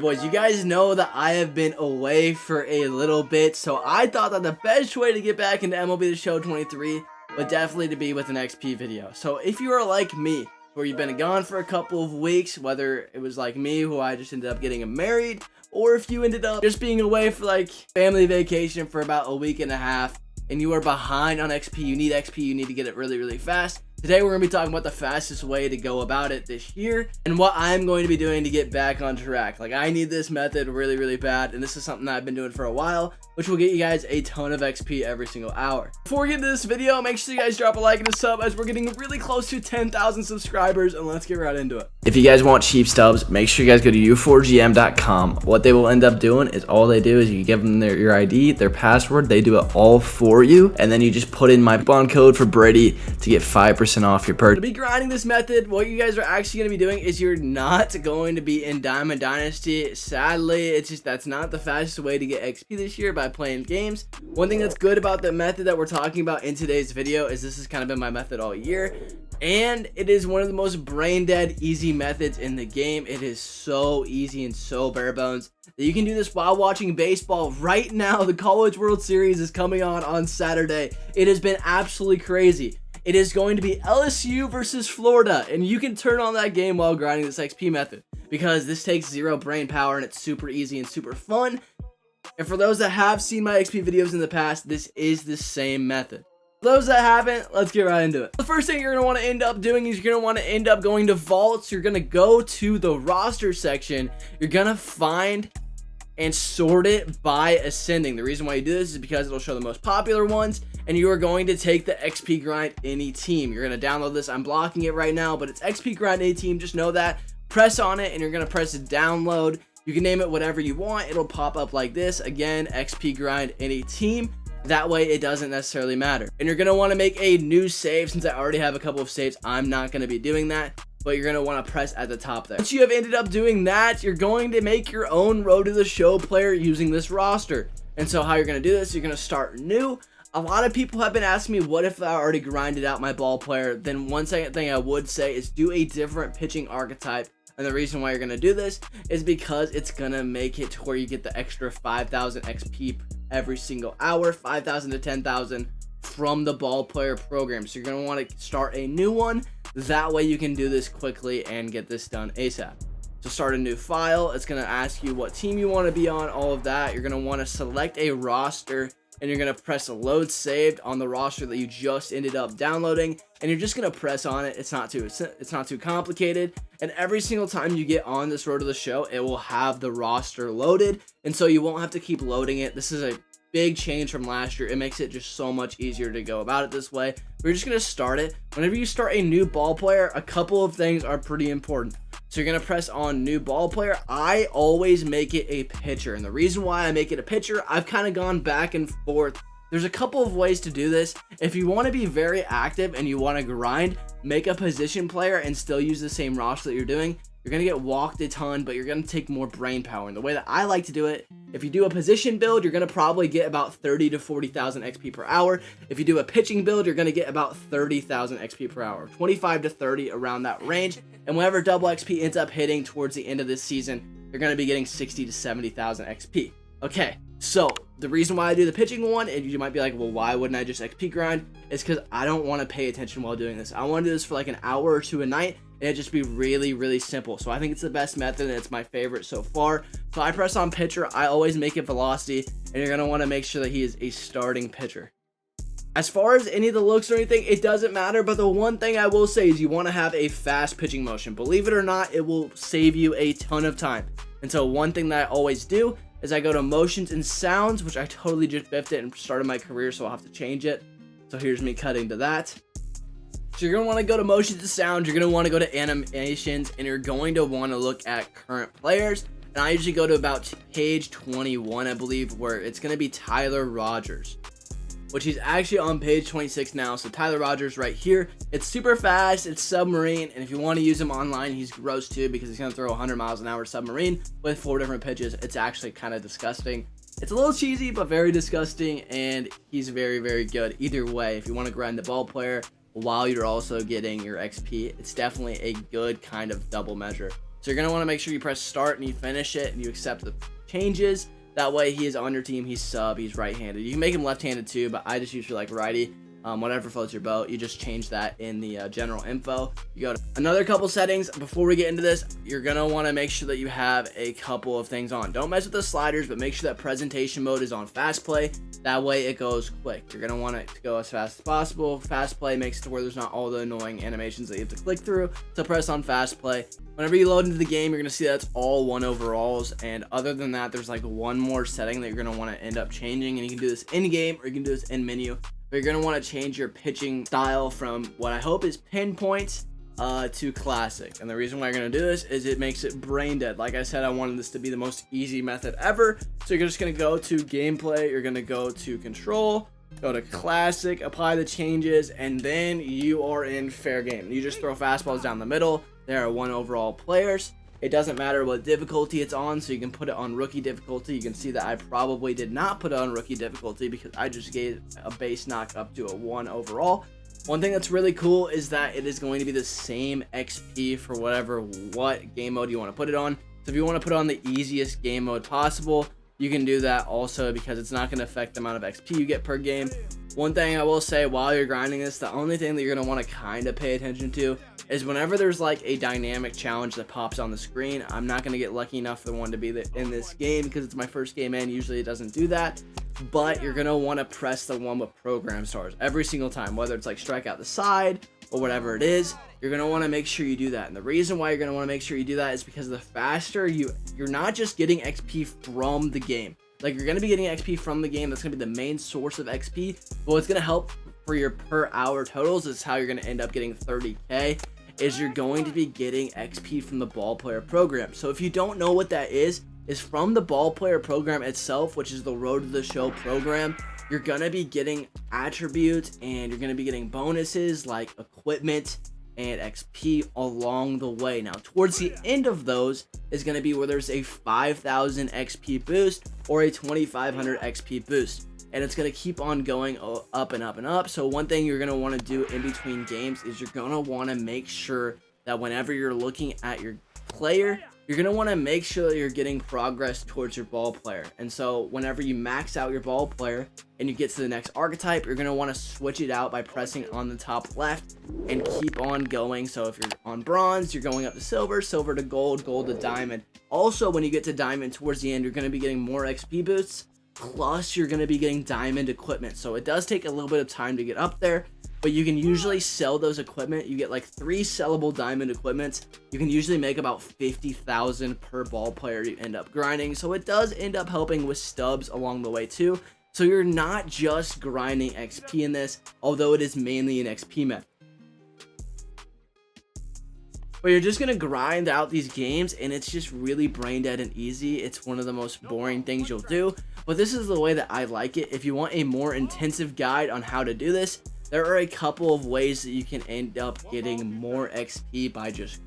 Boys, you guys know that I have been away for a little bit, so I thought that the best way to get back into MLB The Show 23 would definitely to be with an XP video. So if you are like me, where you've been gone for a couple of weeks, whether it was like me, who I just ended up getting married, or if you ended up just being away for like family vacation for about a week and a half, and you are behind on XP, you need XP, you need to get it really fast. Today we're going to be talking about the fastest way to go about it this year and what I'm going to be doing to get back on track. Like, I need this method really bad, and this is something that I've been doing for a while, which will get you guys a ton of XP every single hour. Before we get into this video, make sure you guys drop a like and a sub as we're getting really close to 10,000 subscribers, and let's get right into it. If you guys want cheap stubs, make sure you guys go to u4gm.com. What they will end up doing is all they do is you give them your ID, their password, they do it all for you, and then you just put in my coupon code for Brady to get 5% off your purchase. To be grinding this method, what you guys are actually going to be doing is you're not going to be in Diamond Dynasty. Sadly, it's just that's not the fastest way to get XP this year, by playing games. One thing that's good about the method that we're talking about in today's video is this has kind of been my method all year, and it is one of the most brain dead easy methods in the game. It is so easy and so bare bones that you can do this while watching baseball. Right now, the College World Series is coming on Saturday. It has been absolutely crazy. It is going to be LSU versus Florida, and you can turn on that game while grinding this XP method because this takes zero brain power and it's super easy and super fun. And for those that have seen my XP videos in the past, this is the same method. For those that haven't, let's get right into it. The first thing you're going to want to end up doing is you're going to want to end up going to vaults. You're going to go to the roster section. You're going to find and sort it by ascending. The reason why you do this is because it'll show the most popular ones, and you are going to take the XP grind any team. You're going to download this. I'm blocking it right now, but it's XP grind any team. Just know that. Press on it, and you're going to press download. You can name it whatever you want. It'll pop up like this. Again, XP grind any team. That way it doesn't necessarily matter. And you're going to want to make a new save. Since I already have a couple of saves, I'm not going to be doing that, but you're going to want to press at the top there. Once you have ended up doing that, you're going to make your own Road to the Show player using this roster. And so how you're going to do this, you're going to start new. A lot of people have been asking me, what if I already grinded out my ball player? Then one second thing I would say is do a different pitching archetype. And the reason why you're going to do this is because it's going to make it to where you get the extra 5,000 XP every single hour, 5,000 to 10,000 from the ball player program. So you're going to want to start a new one. That way you can do this quickly and get this done ASAP. So start a new file. It's going to ask you what team you want to be on, all of that. You're going to want to select a roster, and you're going to press load saved on the roster that you just ended up downloading, and you're just going to press on it. It's not too complicated, and every single time you get on this Road to the Show, it will have the roster loaded, and so you won't have to keep loading it. This is a big change from last year. It makes it just so much easier to go about it this way. We're just going to start it. Whenever you start a new ball player, a couple of things are pretty important. So you're going to press on new ball player. I always make it a pitcher, and the reason why I make it a pitcher, I've kind of gone back and forth. There's a couple of ways to do this. If you want to be very active and you want to grind, make a position player and still use the same roster that you're doing. You're going to get walked a ton, but you're going to take more brain power. And the way that I like to do it, if you do a position build, you're going to probably get about 30 to 40,000 XP per hour. If you do a pitching build, you're going to get about 30,000 XP per hour, 25 to 30 around that range. And whenever double XP ends up hitting towards the end of this season, you're going to be getting 60 to 70,000 XP. Okay, so the reason why I do the pitching one, and you might be like, well, why wouldn't I just XP grind? Is because I don't want to pay attention while doing this. I want to do this for like an hour or two a night, and it just be really simple. So I think it's the best method, and it's my favorite so far. So I press on pitcher. I always make it velocity, and you're going to want to make sure that he is a starting pitcher. As far as any of the looks or anything, it doesn't matter, but the one thing I will say is you want to have a fast pitching motion. Believe it or not, it will save you a ton of time. And so one thing that I always do is I go to motions and sounds, which I totally just biffed it and started my career, so I'll have to change it. So here's me cutting to that. So you're going to want to go to motions and sounds, you're going to want to go to animations, and you're going to want to look at current players. And I usually go to about page 21, I believe, where it's going to be Tyler Rogers, which he's actually on page 26 now. So Tyler Rogers right here. It's super fast, it's submarine, and if you want to use him online, he's gross too, because he's going to throw 100 miles an hour submarine with 4 different pitches. It's actually kind of disgusting. It's a little cheesy, but very disgusting, and he's very good. Either way, if you want to grind the ball player while you're also getting your XP, it's definitely a good kind of double measure. So you're going to want to make sure you press start and you finish it and you accept the changes. That way he is on your team, he's sub, he's right-handed. You can make him left-handed too, but I just usually like righty. Whatever floats your boat, you just change that in the general info. You go to another couple settings. Before we get into this, you're gonna want to make sure that you have a couple of things on. Don't mess with the sliders, but make sure that presentation mode is on fast play. That way it goes quick. You're gonna want it to go as fast as possible. Fast play makes it to where there's not all the annoying animations that you have to click through. So press on fast play. Whenever you load into the game, you're gonna see that's all 1 overalls, and other than that, there's like one more setting that you're gonna want to end up changing, and you can do this in game or you can do this in menu. But you're going to want to change your pitching style from what I hope is pinpoint to classic. And the reason why you're going to do this is it makes it brain dead. Like I said, I wanted this to be the most easy method ever. So you're just going to go to gameplay. You're going to go to control, go to classic, apply the changes, and then you are in fair game. You just throw fastballs down the middle. There are 1 overall players. It doesn't matter what difficulty it's on, so you can put it on rookie difficulty. You can see that I probably did not put it on rookie difficulty because I just gave a base knock up to a 1 overall. One thing that's really cool is that it is going to be the same XP for what game mode you want to put it on. So if you want to put it on the easiest game mode possible, you can do that also because it's not going to affect the amount of XP you get per game. One thing I will say while you're grinding this, the only thing that you're going to want to kind of pay attention to is whenever there's like a dynamic challenge that pops on the screen. I'm not going to get lucky enough for the one to be in this game because it's my first game in. Usually it doesn't do that, but you're going to want to press the one with program stars every single time, whether it's like strike out the side or whatever it is. You're going to want to make sure you do that. And the reason why you're going to want to make sure you do that is because the faster you're not just getting XP from the game. Like, you're going to be getting XP from the game. That's going to be the main source of XP. But what's going to help for your per hour totals is how you're going to end up getting 30K. Is you're going to be getting XP from the ball player program. So if you don't know what that is from the ball player program itself, which is the Road to the Show program. You're going to be getting attributes and you're going to be getting bonuses like equipment and XP along the way. Now, towards the end of those is going to be where there's a 5,000 XP boost or a 2,500 XP boost. And it's going to keep on going up and up and up. So one thing you're going to want to do in between games is you're going to want to make sure that whenever you're looking at your player, you're going to want to make sure that you're getting progress towards your ball player. And so whenever you max out your ball player and you get to the next archetype, you're going to want to switch it out by pressing on the top left and keep on going. So if you're on bronze, you're going up to silver, silver to gold, gold to diamond. Also, when you get to diamond towards the end, you're going to be getting more XP boosts. Plus, you're going to be getting diamond equipment. So it does take a little bit of time to get up there, but you can usually sell those equipment. You get like 3 sellable diamond equipments. You can usually make about 50,000 per ball player you end up grinding. So it does end up helping with stubs along the way too. So you're not just grinding XP in this, although it is mainly an XP method. But you're just going to grind out these games, and it's just really brain dead and easy. It's one of the most boring things you'll do, but this is the way that I like it. If you want a more intensive guide on how to do this, there are a couple of ways that you can end up getting more XP by just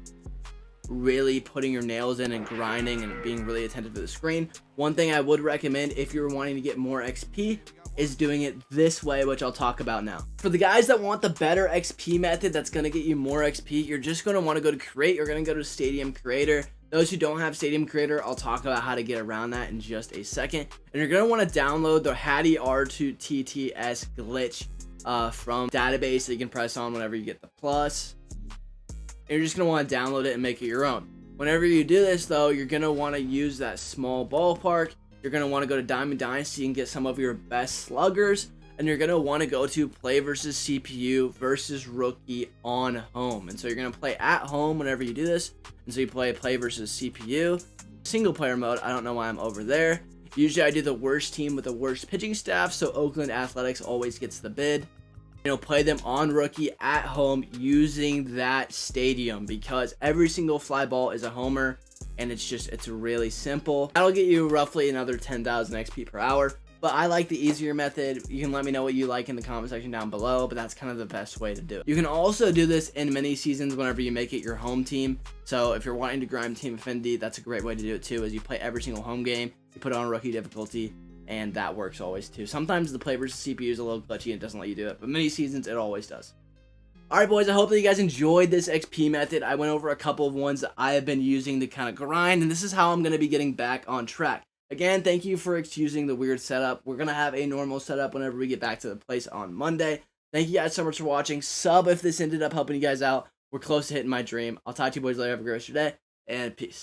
really putting your nails in and grinding and being really attentive to the screen. One thing I would recommend if you're wanting to get more XP is doing it this way, which I'll talk about now. For the guys that want the better XP method that's going to get you more XP, you're just going to want to go to create. You're going to go to Stadium Creator. Those who don't have Stadium Creator, I'll talk about how to get around that in just a second. And you're going to want to download the Hattie R2TTS glitch from database that you can press on whenever you get the plus. And you're just going to want to download it and make it your own. Whenever you do this, though, you're going to want to use that small ballpark. You're going to want to go to Diamond Dynasty and get some of your best sluggers. And you're going to want to go to play versus CPU versus rookie on home. And so you're going to play at home whenever you do this. And so you play versus CPU. Single player mode, I don't know why I'm over there. Usually I do the worst team with the worst pitching staff. So Oakland Athletics always gets the bid. Play them on rookie at home using that stadium because every single fly ball is a homer. And it's really simple. That'll get you roughly another 10,000 XP per hour. But I like the easier method. You can let me know what you like in the comment section down below, but that's kind of the best way to do it. You can also do this in mini seasons whenever you make it your home team. So if you're wanting to grind Team Affinity, that's a great way to do it too, is you play every single home game, you put it on rookie difficulty, and that works always too. Sometimes the play versus CPU is a little glitchy and it doesn't let you do it, but mini seasons, it always does. Alright boys, I hope that you guys enjoyed this XP method. I went over a couple of ones that I have been using to kind of grind, and this is how I'm going to be getting back on track. Again, thank you for excusing the weird setup. We're going to have a normal setup whenever we get back to the place on Monday. Thank you guys so much for watching. Sub if this ended up helping you guys out. We're close to hitting my dream. I'll talk to you boys later. Have a great rest of your day, and peace.